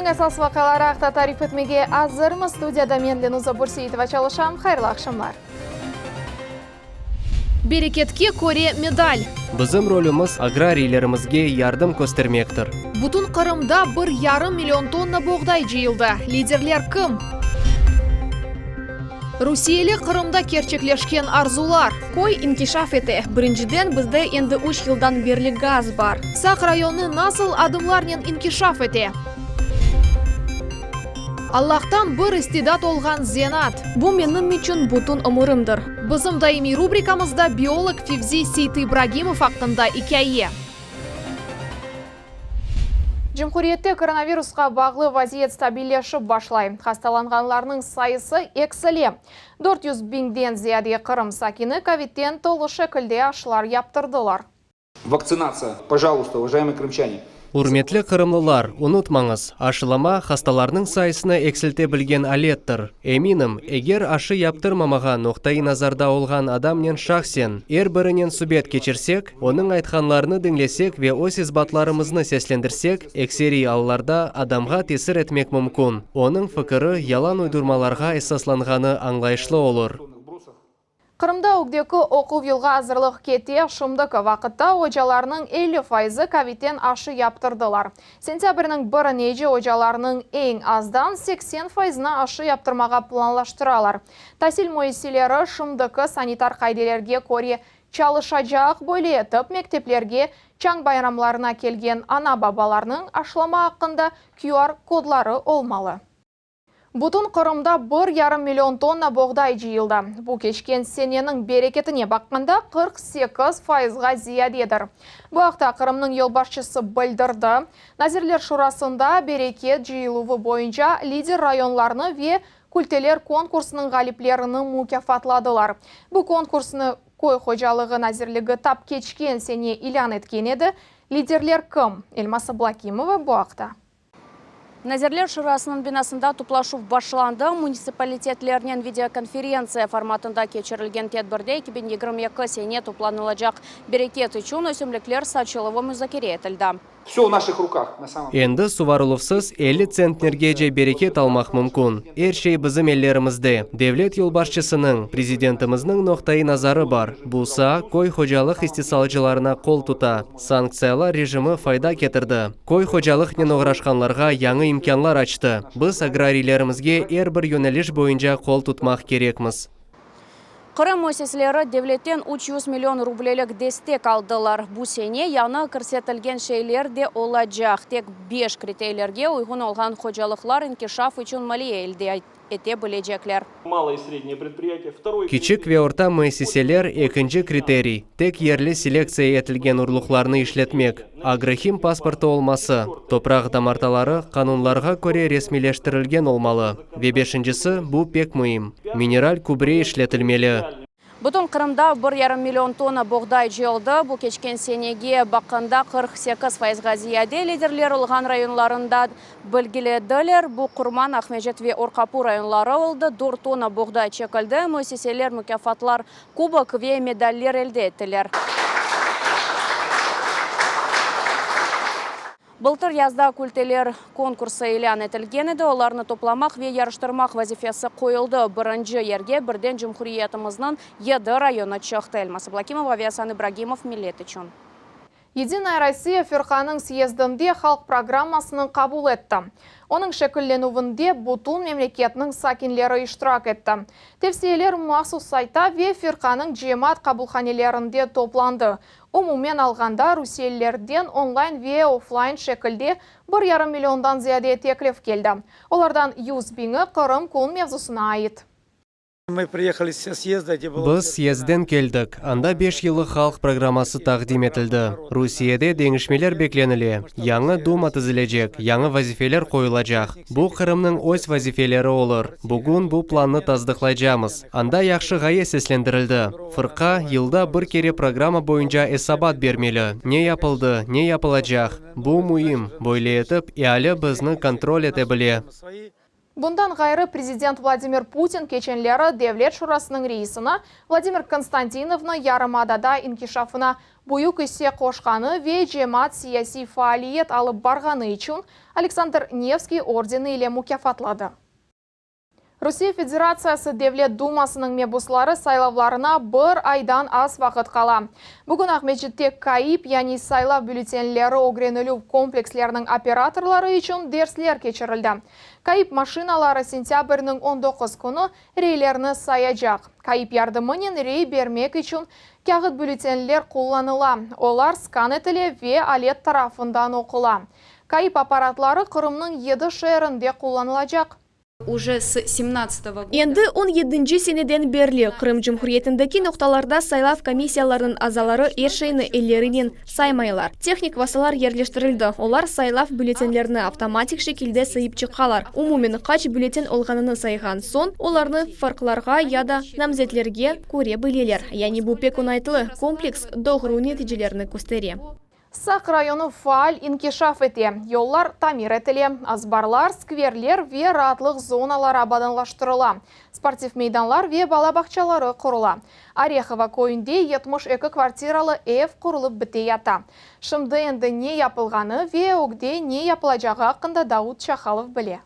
Күннің асас вақалары ақта тариф етмеге азырмыз. Студияда мен Ленуза Бурсейтова çalışам. Хайырлы ақшамлар. Берекетке көре медаль. Bizim rolümüz agrariylерімізге ярдым көстермектір. Butun Qırımda 1,5 milyon tonna boğday жиылды. Лидерлер кім? Русиялы Qırımda керчеклешкен арзулар. Кой инкишаф еті. Біріншіден бізде енді 3 жылдан берлі газ бар. Сақ районы насыл адымларнен инкишаф еті. Аллахтан бір истидат олған зенат. Бұл менің үшін бұтын ұмырымдыр. Bizim daimi rubrikamızda biyolog Fivzi Seyit Ibragimov hakkında hikaye. Cumhuriyette koronavirusқа bağlı vaziyet stabilləşib başlayıb. Hastalanğanlarının sayısı eksili. 400 binden ziyade Qırım sakini COVID-den толы şekilde aşılar yaptırdılar. Вакцинация, пожалуйста, уважаемые крымчане. Урметлі қырымлылар, ұнытмаңыз, ашылама хасталарның сайысына эксілте білген алеттір. Эминім, егер ашы яптырмамаға ноқтай назарда олған адамнен шақсен, бірінен субет кечірсек, оның айтқанларыны діңлесек ве ос избатларымызны сеслендірсек, эксери алларда адамға тесір етмек мүмкін. Оның фікірі ялан уйдурмаларға эсасланғаны аңлайшлы olur. Qırımda ögdeki okul yılға hazırlıq kete şımdaki vaqытта hocalarının 50% COVID-den aşı yaptırdılar. Sentyabrının 1-neci hocalarının en azdan 80%'ına aşı yaptırmağa planlaştıralar. Tahsil müesseseleri şımdaki sanitar qaydelerge көре çalışacak böyle etip mekteplerge çang bayramlarına kelgen ana babalarının aşılama hakkında QR kodları olmalı. Butun Qırımda 1,5 milyon tonna boğday жиылды. Bu keçken senenin bereketine bakqanda 48%-ға ziyadedir. Bu haqta Qırımның yolbaşçısı bildirdi. Nazirler Şurasında bereket жиылуы boyunca lider rayonlarını ve külteler konkursunun galiplerini mükafatladılar. Bu konkursunu Koy Hocalığı Nazirligi tap keçken sene ilan etken edi. Liderler kim? Elmas Ablakimova bu haqta. Назирлер Шурасының бинасында туплашу башланды. Муниципалитетлерінен видеоконференция форматында кечірілген тедбірде 2022 сене тупланылacak берекет үшін өсімліклер сачылығы мүзакере етілді. Все в наших руках, на самом деле. Енді суvaruluvсыз 50 центнерге же берекет алмақ мүмкін. Шей бізім еллерімізде. Devlet yolbaşçısының, президентіміздің ноқтай назары бар. Бұса, Koy Hocалық истисалжыларына қол тұта. Санкциялар режимі файда кетірді. Koy Hocалықнен оғрашқанларға яңы имканлар açты. Біз аграрийлерімізге бір yöneliş бойынша қол тұтмақ керекміз. Qırım müesseselері devletten 300 milyon rublelік destek aldılar. Bu sene yana көрсетілген şeyler de olacak. Tek 5 kriterlerге uygun olған hocalıklar inkişaf için maliye elde ете bilecekler. Кичік ве орта müesseseler екінші критерий. Тек ерлі селекция етілген ұрлықларны ішлетмек. Агрохим паспорты олмасы. Топрақ дамарталары қанунларға көре ресмилештірілген олмалы. Ве бешіншісі бұл пек мұйым. Минераль күбре ішлетілмелі. Бұтын Qırımda 1,5 milyon tonna boğday жиылды. Бұл keçken senеге бақында 48%-ға зияде лидерлер olған районларында білгіледілер. Бұл Құрман, Ахмежет ве Орқапу районлары олды. 4 tonna boğday çekilді. Müesseseler, mükafatlar, kubok ve medaller elde ettiler. Былтыр язда күлтелер конкурсы илян етілген еді, оларны топламақ ве ярыштырмақ вазифесі қойылды. Бірінші ерге бірден Cumhuriyetimizдің 7 районы чықты. Elmas Ablakimov, Aviasan Ibragimov, Millet için. Единая Россия Фирқаның съездінде халық программасының қабыл етті. Оның шекілленуінде бұтын мемлекетінің сакинлері иштирак етті. Тевсиелер махсус сайта ве Фирқаның жемат қабылханелерінде топланды. Umumen alғанда Rusiyalılardan онлайн ве офлайн шекілде 1,5 milyondan ziyade teklif келді. Олардан 100 бini Qırım kun mevzusuna ait. Біз съезден келдік. Анда 5 yıllık халық программасы тақдим етілді. Русияде деңішмелер бекленілі. Яңы дума тізілежек, яңы вазифелер қойылacak. Бұл Qırımның өз вазифелері олыр. Бүгін бұл планны таздықлайжамыз. Анда яқшы ғайы сеслендірілді. Фырқа yılda бір кере программа бойынша эсабат бермелі. Не япылды, не япылacak. Бұл мұйым, бойлы етіп, әлі бізні контроль ете біле. Bundan gayrı президент Владимир Путин keçenleri Devlet Şurasının reisini Vladimir Konstantinov'ni Yarımadada inkişafına buyuk isse qoşqanı ve cemaat siyasi faaliyet alıp barğanı için Aleksandr Nevskiy ordeni ile mükafatladı. Rusiya Federatsiyasi Devlet Dumasının mebuslары saylavlarına bir aydan az vaqt qala. Bugün Ahmetjit'te kayıp yani saylav bültenleri ogrenilүү komplekslerinin operatorları için dersler keçirildi. Kayıp maşinaları sentyabrning 19 günü reylerini sayacak. Kayıp yardımının rey bermek için kağıt bültenler kullanıla. Olar skan etile ve alet tarafından okula. Kayıp aparatları Kırım'nın 7 şehrinde kullanılacak. Endi 17 seneden berli Kırım Cumhuriyetindeki noktalarda saylav komissiyalarının azaları erşeyni ellerinin saymaylar. Teknik vasalar yerleştirildi. Olar saylav bültenlerini avtomatik şekilde sayıp çıkalar. Umumen kaç bülten olganını saygan son, olarını farklarga ya da namzetlerge көре bileler. Yani bu pek onaytılı kompleks doğru neticelerini gösteriyor. Sak rayonu faal inkişaf ete, yollar tamir etile, azbarlar, skverler ve rahatlık zonalar abadanlaştırıla, sportif meydanlar ve bala bahçaları kurula. Orekhova koyunda 72 kvartiralı ev kurulup biteyata. Şimdi endi ne yapılganı ve ogde ne yapılacağı hakkında Davut Çakhalov bile.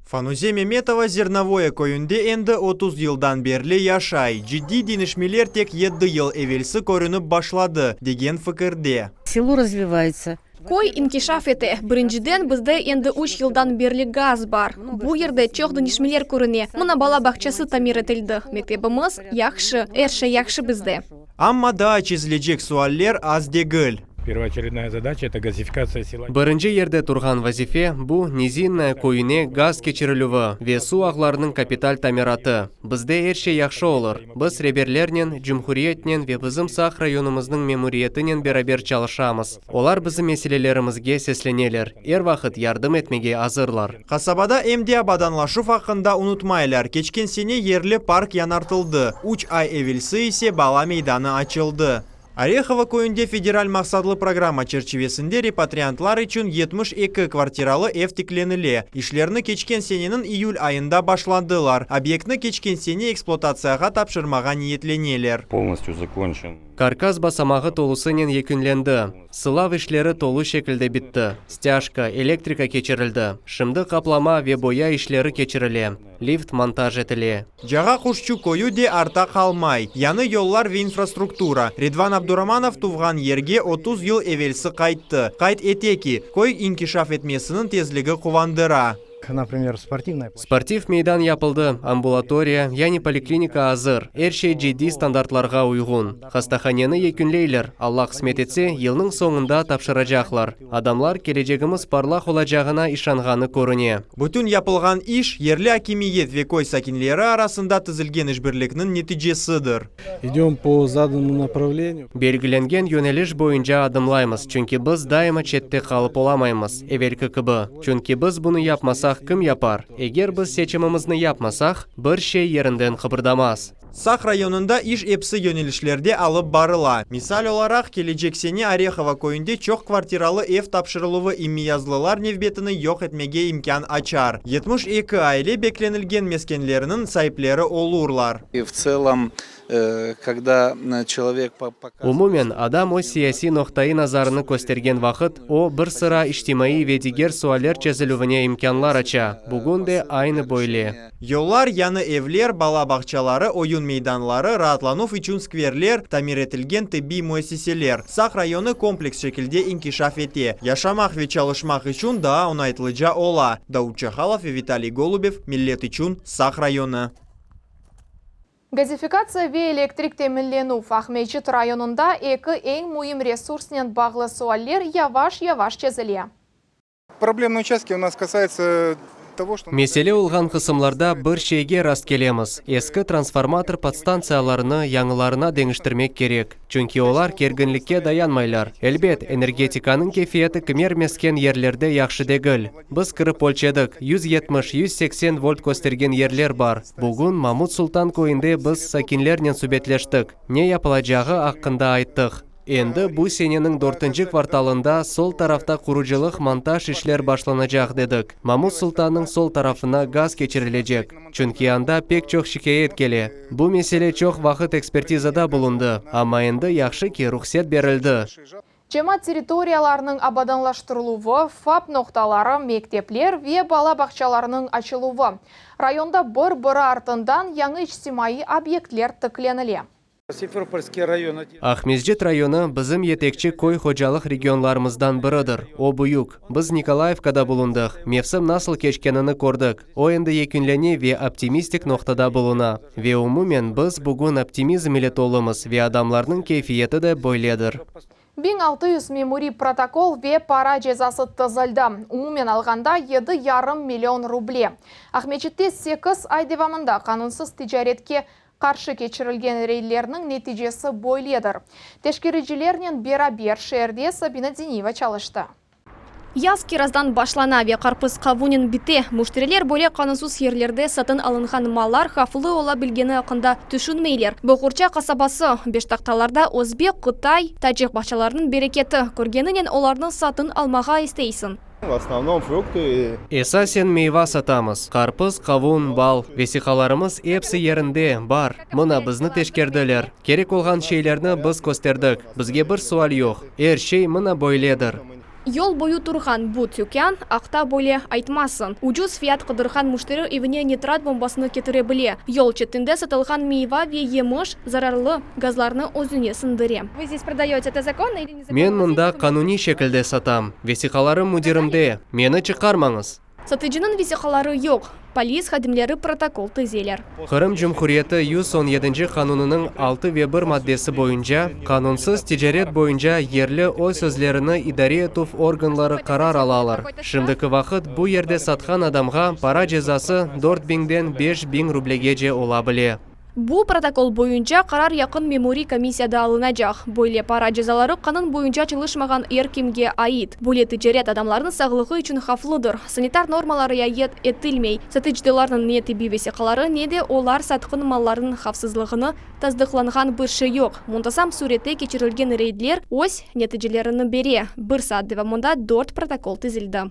Фанузе Меметова зерновое көйінде енді 30 yıldan берли яшай. Ciddi денішмелер тек 7 yıl evvelsi көрініп башлады, деген фікірде. Село развивается. Koy inkişaf ete. Birinciden bizde endi 3 yıldan berli gaz var. Bu yerde çok denişmeler көріне. Mına bala bahçesi tamir etildi. Mektebimiz yaxşı, erşe yaxşı bizde. Amma daha çizilecek sualler az degil. Первоочередная задача – это газификация села. Бірінші ерде тұрған вазифе bu низинная көйіне газ кечірілуі ве су ағларының капиталь тамираты. Бізде ерше яқшы олыр. Біз реберлернен, Cumhuriyetнен ве бізім сақ районымыздың мемуриетінен берабер çalışамыз. Олар бізім меселелерімізге сесленелер. Ер вақыт ярдым етмеге азырлар. Қасабада эмди абаданлашу хақында унутмайлар. Кечкен сене ерлі парк янартылды. 3 ай evvelsi ise бала мейданы açıldı. Орехова көйінде федераль мақсадлы программа черчевесінде репатриантлар үшін 72 квартиралы эв тикленіле. Ишлерні кечкен сененің июль айында башландылар. Объектні кечкен сене эксплуатацияға тапшырмаға ниетленелер. Полностью закончен. Каркас басамағы толысынен екінленді. Сылав ішлері толу шекілді бітті. Стяжка, электрика кечірілді. Шымды қаплама ве боя ішлері кечіріле. Лифт монтаж етіле. Жаға құшчу көю де арта қалмай. Яны yollar ve infrastruktura. Редван Абдураманов туған ерге 30 yıl evvelsi қайтты. Қайт етеки, көй инкишаф етмесінің тезлігі қувандыра. Например, спортивная. Спортив мейдан yapıldı, амбулатория, yani поликлиника азыр. Эршей ciddi стандартларға уйғун. Хастаханені екінлейлер. Аллах қысмет етсе, елнің соңында тапшырacaklar. Адамлар келечегіміз парлах olacağına ишанғаны көріне. Бүтін yapılған иш ерлі акимиет ве көй сакинлері арасында тізілген ішбірлікнің нетижесідір. Идем по заданному направлению. Белгіленген yöneliş boyunca adımlayımız. Çünkü biz daima chetте қалып olamаймыз. Эверкі кібі. Çünkü biz bunu yapmasak кім yapar? Егер біз seçimimizni yapmasak, bir şey yerinden kıpırdamaz. Сақ районында иш епсі yönelişlerde alıp barıla. Misal olarak gelecek sene Орехова көйінде çok kvartiralı ev tapşırılığı imiyazlılar nevbetini yok etmege imkan açar. 72 aile beklenilgen meskenlerinin sahipleri olurlar. И в целом, когда человек Umumen adam o siyasi noktayı nazarını göstergen vaqt, o bir sıra içtimai ve diğer sualler çözülüvüne imkanlar aça. Bugün de aynı böyle. Yollar, yanı evler, bala bahçaları, oyun meydanları, rahatlanuf için skverler, tamir etilgen tıbbi müesseseler. Saq rayonu kompleks şekilde inkişaf ete. Yaşamak ve çalışmak için daha onaytılıca ola. Davut Çakhalov ve Vitaliy Golubov, millet için Saq rayonu. Газификация ve elektrik teminlenүү Ahmetjit rayonunda eki en mühim resursnen bağlı sualler yavaş çözülüyor. Проблемные участки у нас касается того, что... Mesele olğan kısımlarda bir şeyge rast kelemiz. Eski transformator podstansiyalarını yanılarına değiştirmek gerek. Çünkü olar kerginlikке dayanmaylar. Elbet, energetikanın keyfiyeti kimermesken yerlerde yaxşı degil. Biz kırıp ölçedik. 170-180 volt göstergen yerler var. Bugün Mahmut Sultan koyunda biz sakinlerle sübetleştik. Ne yapılacağı hakkında ayttık. Енді бұл сененің 4-ші кварталында сол тарафта құружылық монтаж ішлер башланacak дедік. Мамут Султанның сол тарафына газ кечірілежек. Чүнки анда пек чоқ шикает келе. Бұл меселе чоқ вақыт экспертизада болунды. Ама енді яқшы ки рұқсет берілді. Жема территорияларының абаданлаштырылуы, ФАП ноқталары, мектеплер ве бала бақчаларының ачылуы. Районда бір-бірі артындан яңы ичтимаи объектлер тікленіле. Ахмезжет районы бізім етекчі кой хожалық регионларымыздан бірідір. О бұйық. Біз Николаевкада болундық. Мевсім насыл кешкенini көрдік. О енді екінлене ве оптимистик ноқтада болуна. Ве умумен біз бүгін оптимизм иле толымыз ве адамларның кейфиеті де бойледір. 1600 мемори протокол ве пара жезасы тызылды. Умумен алғанда 7,5 миллион рубле. Ахмеджетте 8 ай девамында қанунсыз тижаретке қаршы кечірілген рейлерінің нәтижесі бойледір. Тешкережілерінен бера-бер шерде Сабина Денеева чалышты. Яз кираздан башлана ве қарпыз қавунен бите. Муштирелер боле қанусыз ерлерде сатын алынған малар хафылы ола білгені ақында түшінмейлер. Бұқырча қасабасы Бештақталарда Өзбек, Қытай, Тәжік бақшаларының берекеті көргенінен олардың сатын алмаға істейсін. В основном фрукты. Эсасен мейва сатамыз. Қарпыз, қавун, бал. Весиқаларымыз епсі ерінде бар. Мұна бізні тешкерділер. Керек олған шейлерні біз көстердік. Бізге бір суал жоқ. Шей мұна бойледір. Йол бою тұрған бұ тюкян ақта боле айтмасын. Уджуз фиат қыдырған мұштері евіне нитрат бомбасыны кетіре біле. Йол четінде сатылған мейва ве емыш зарарлы газларны өзіне сындыре. Вы здесь продаете это законно или незаконно? Мен мұнда қануни шекілде сатам. Весиқаларым мүдерімде. Мені чықармаңыз. Сатыжының весиқалары жоқ. Полис хадимлері протокол тізелер. Қырым Жұмхуриеті 117 қанунының 6-1 маддесі бойынша, қанунсыз тижарет бойынша ерлі ой сөзлеріні идаре етуф органлары қарар алалар. Шымдықы вақыт бұл ерде сатқан адамға пара жезасы 4000-ден 5000 рублеге же ола біле. Бұл протокол бойынша қарар яқын мемори комиссияда алынacak. Бойле пара жазалары қанын бойынша чылышмаған еркемге айт. Боле тижарет адамлардың сағылығы үшін хафлыдыр. Санитар нормалары яет етілмей. Сатыждыларының не тиби весиқалары, не де олар сатқын маллардың хавсызлығыны таздықланған бірші жоқ. Мұнтасам суретте кечірілген рейдлер ось нәтижелерін бере. Бір саат девамында 4 протокол тізілді.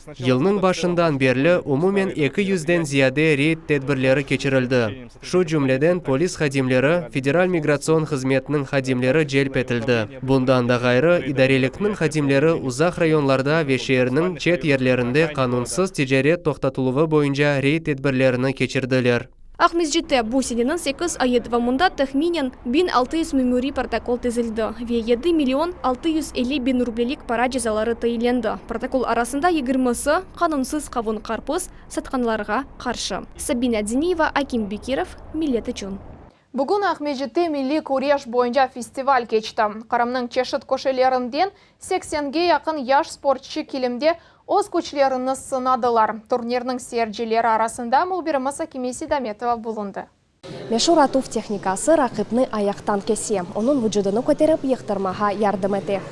Йылның башындан берлі умумен 200-ден зияде рейд тедбірлері кечірілді. Шу жүмледен полис хадимлері, федераль миграцион қызметінің хадимлері желп етілді. Бұндан да ғайры идареліктің хадимлері ұзақ районларда вешерінің чет ерлерінде қанунсыз тижарет тоқтатылуы бойынша рейд тедбірлеріні кечірділер. Ахмезжетте бұл сененің 8 айет вамында тахминен 1600 мемори протокол тезілді. Ве 7 миллион 650 бин рублелік пара жазалары тайленді. Протокол арасында 20-сы қанунсыз қавун қарпыз сатқанларға қаршы. Сабина Денеева, Аким Бекиров, Милет үшін. Бүгін Ахмеджетте милли күреш бойынша фестиваль кечті. Қарымның чешет көшелерінден 80-ге яқын яш спортшы келімде Оз көчлеріні сынадылар. Турнирның серджелері арасында мұлбіріміз Акимеси Даметова болынды. Мешур атуф техникасы рақипны аяқтан кесе. Оның вүджудыны көтеріп ектірмаға ярдым еті.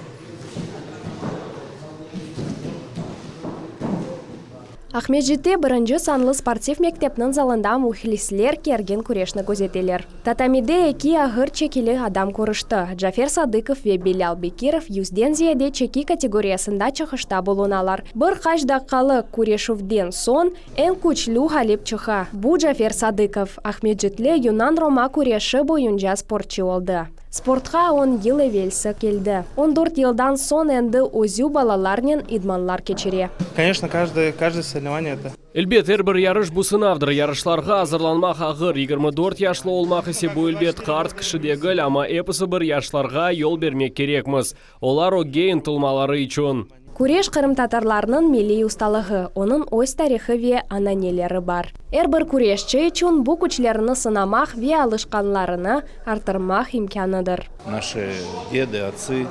Ахмеджетте бірінші санлы спортив мектепнің залында мұхилислер керген күрешні көзетелер. Татамиде эки ағыр чекілі адам көрішті. Джафер Садыков ве Белял Бекиров юзден зияде чеки категориясында чықышта болуналар. Бір қаш даққалы күрешувден сон ән күчлі ғалеп чыға. Бұ Джафер Садыков Ахмеджетлі Юнан Рома күреші бойынша спортчы олды. Спортқа 10 ел евелсі келді. 14 елдан сон әнді өзі балаларнен идманлар кечере. Конечно, каждое соревнование это. Элбет әрбір ярыш бұсынавдыр. Ярышларға азырланмақ ағыр. 24 яшлы олмақ есебу элбет қарт кішідегіл, ама эпісі бір яшларға ел бермек керекміз. Олар о гейн тұлмалары үшін. Күреш қырым татарларының милли ұсталығы, оның өз тарихы ве ананелері бар. Әрбір күрешчі үшін бұл күчлеріні сынамақ ве алышқанларыны артырмақ имканыдыр. Наши деды, отцы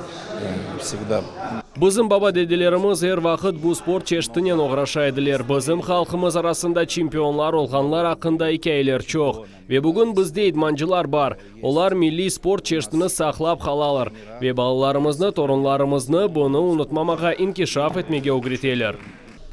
всегда... Бізім баба деделеріміз әр вақыт бұл спорт чештінен оғрашайдылер. Бізім халқымыз арасында чемпионлар олғанлар ақында икәйлер чоқ. Ве бүгін бізде идманжылар бар. Олар милли спорт чештіні сақлап қалалар. Ве балаларымызны, торынларымызны бұны ұнытмамаға инкишаф етмеге өгретелер.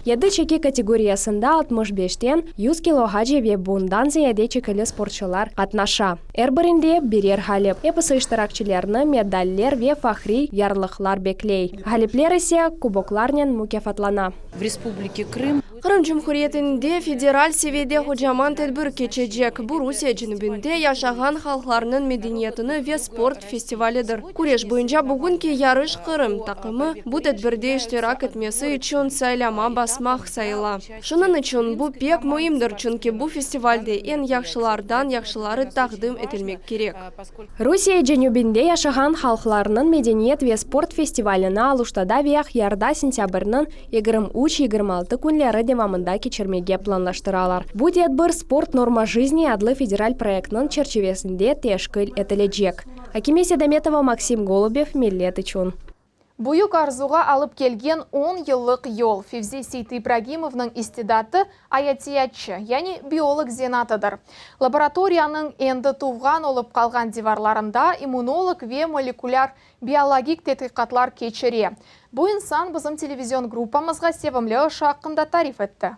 Еді чеке категориясында 65-тен 100 килога жеве bundan зияде чекілі спортшылар қатнаша. Әрбірінде берер халіп. Эпысы иштиракчыларны медальлер ве фахри ярлықлар беклей. Халиплер есе кубокларнен мукафатлана. В Республике Крым Кырым Жумхуриетинде федераль севеде хожаман тедбір кечежек. Бу Русия жинбинде яшаган халкларнын медениетini ве спорт фестивалидер. Куреш боюнча бүгүнки ярыш Кырым такымы бу тедбирде иштирак этмеси үчүн сайлама басмак сайла. Шунун үчүн бу пек муимдир, чүнки бу фестивалде эң якшылардан якшылары тагдым этилмек керек. Русия жөнүбинде яшаган халкларнын медениет ве спорт фестивалына алуштада вех ярда сентябрнын 23-26 күнлері демамында кечермеге планлаштыралар. Бу тедбир спорт норма жизни адлы федераль проектнын черчевесинде тешкил этилежек. Акиме Седометова, Максим Голубев, Миллет үчүн. Буюк арзуға алып келген 10 йыллык йол Февзи Сейт Ибрагимовның истидаты аятиятчы, яни биолог зенатыдыр. Лабораторияның энді туған олып қалған диварларында иммунолог ве молекуляр биологик тетқиқатлар кечере. Бу инсан бізім телевизион группамызға севімлі шақында тариф етті.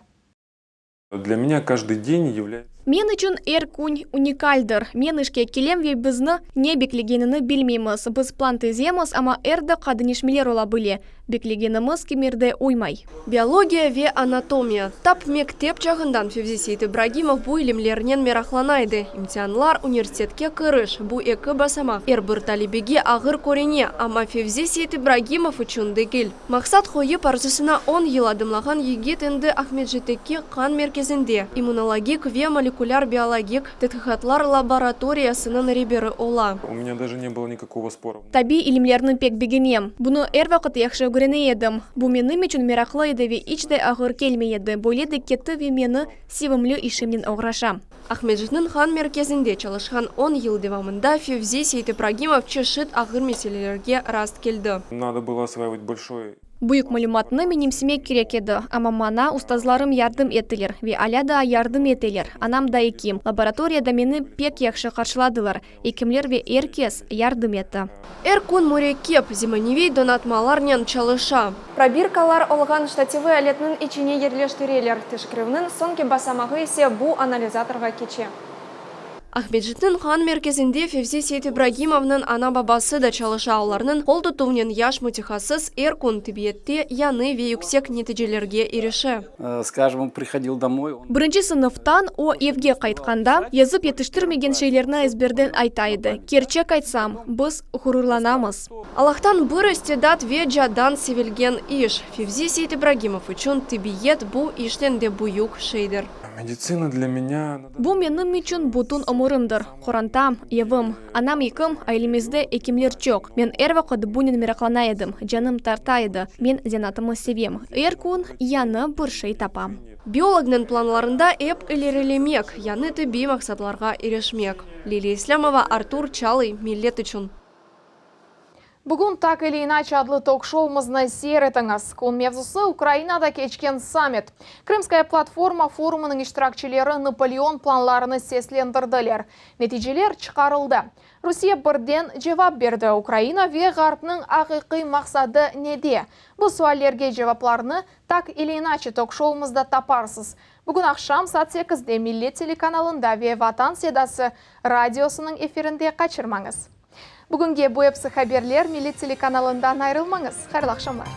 Для меня каждый день является... Мен үчүн эр күн уникальдыр. Мен ишке келем ве бизни не беклегенini билмеймиз. Біз план теземіз, ама эрді қадынешмелер ола біле. Беклегенimiz кемерде оймай. Биология ве анатомия. Тап мектеп жағындан Февзи Сейт Ибрагимов бу илимлерінен мерахланайды. Имтианлар университетке кырыш. Бу экі басамақ. Эр бір талибеге ағыр корене, ама Февзи Сейт Ибрагимов үчүн дегіл. Мақсат қойып арзысына 10 ел адымлаған егет энді Ахмеджетеке қан мерkezінде. Иммунологик ве молекуляр биологик тетқиқатлар лабораториясының ребері ола. У меня даже не было никакого спора. Таби илимлерінің пек бегенем. Бұны әр вақыт яқшы көріне едім. Бұ менің үшін мерақлы еді ве ичде ағыр келме еді. Бойледі кетті ве мені севімлі ішімнен оғрашам. Ахмеджетнің хан мерkezінде çalışkan 10 ел девамында Февзи Сейт Ибрагимов чешит ағыр меселелерге раст келді. Надо было осваивать большой... Бұйық мәліматыны менемсемек керек еді. Ама мана ұстазларым ярдым етілер. Ве аляда ярдым етелер. Анам да екім. Лабораторияда мені пек яқшы қаршыладылар. Екімлер ве еркес ярдым еті. Эркун мурекеп зиманевей донатмаларнен чалыша. Пробиркалар олған штативы әлетнің ичіне ерлештірелер. Тышкірівнің сонки басамағы есе бұ анализаторға кече. Ахмеджеттің хан мерkezінде Февзи Сейт Ибрагимовның ана бабасы да чалыша оларның қол тұтуынен яш мутихасыз эркун тибиетте яны ве юксек нетижелерге ереше. Скажем, он приходил домой. Бірінші сыныфтан о евге қайтқанда, езіп етіштірмеген шейлерні ezberden айтайды. Керчек айтсам, біз хурурланамыз. Аллахтан бір істедат ве жадан севелген иш. Февзи Сейт Ибрагимов үшін тибиет бұ иштенде бұюк шейдер. Медицина для меня... Бу менің үчүн бутун омурымдыр. Корантам, евым, анам екім, айлемізде екімлер чок. Мен әр вақыт бунин мераклана едім, жаным тартайды. Мен зенатымы севем. Эр күн яны бір шей тапам. Биологның планларында эп илерелемек, яны тіби мақсатларға ерешмек. Лилия Ислямова, Артур Чалый, Миллет үчүн. Бүгін так или иначе адлы ток-шоуымызны сейретіңіз. Кон мевзусы Украинада кечкен саммит. Крымская платформа форумының иштиракчылары Наполеон планларыны сеслендірділер. Нәтижелер чықарылды. Русия бірден жевап берді. Украина ве ғарпның ақиқи мақсады неде? Бұл суаллерге жевапларыны так или иначе ток-шоуымызда тапарсыз. Бүгін ақшам саат 8-де Миллет телеканалында ве Ватан седасы радиосының эфирінде қачырмаңыз. Бүгінге бұйыпсы хаберлер Миллет телеканалында айрылмаңыз. Қайырлы ақшамлар.